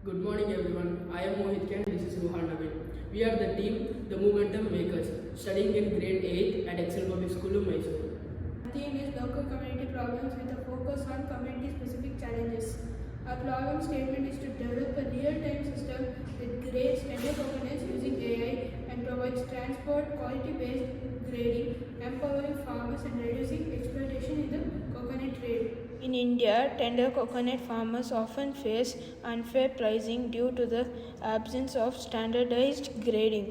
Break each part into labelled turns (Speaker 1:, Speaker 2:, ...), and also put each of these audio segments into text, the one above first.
Speaker 1: Good morning everyone. I am Mohit and this is Rohan Naveen. We are the team, the Momentum Makers, studying in grade 8 at Excel Public School, Mysore.
Speaker 2: Our theme is local community problems with a focus on community-specific challenges. Our problem statement is to develop a real-time system that grades tender coconuts using AI and provides transport, quality-based grading, empowering farmers and reducing exploitation in the coconut trade. In India, tender coconut farmers often face unfair pricing due to the absence of standardized grading.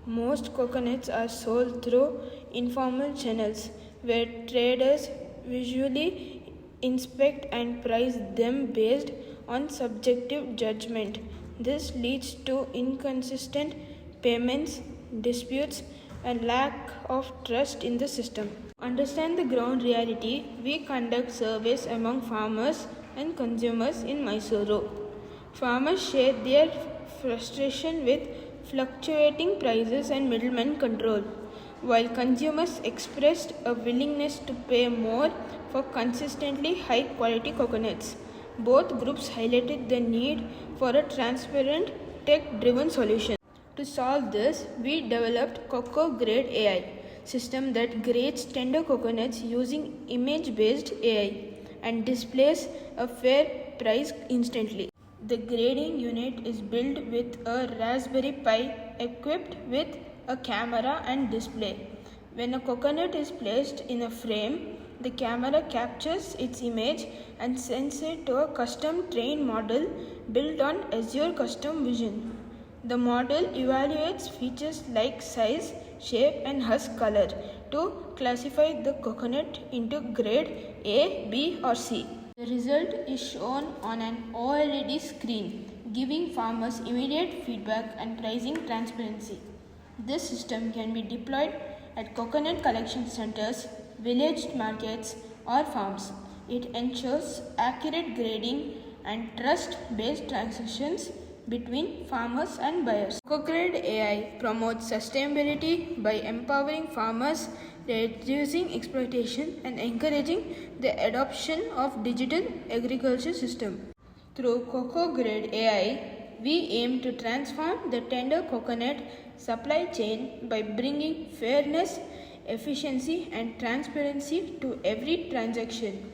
Speaker 2: Most coconuts are sold through informal channels where traders visually inspect and price them based on subjective judgment. This leads to inconsistent payments, disputes, and lack of trust in the system. To understand the ground reality, we conduct surveys among farmers and consumers in Mysore. Farmers share their frustration with fluctuating prices and middleman control, while consumers expressed a willingness to pay more for consistently high quality coconuts. Both groups highlighted the need for a transparent, tech driven solution. To solve this, we developed COCOGradeAI system that grades tender coconuts using image-based AI and displays a fair price instantly. The grading unit is built with a Raspberry Pi equipped with a camera and display. When a coconut is placed in a frame, the camera captures its image and sends it to a custom trained model built on Azure Custom Vision. The model evaluates features like size, shape, and husk color to classify the coconut into grade A, B, or C. The result is shown on an OLED screen, giving farmers immediate feedback and pricing transparency. This system can be deployed at coconut collection centers, village markets, or farms. It ensures accurate grading and trust-based transactions between farmers and buyers. COCOGradeAI promotes sustainability by empowering farmers, reducing exploitation, and encouraging the adoption of digital agriculture system. Through COCOGradeAI, we aim to transform the tender coconut supply chain by bringing fairness, efficiency, and transparency to every transaction.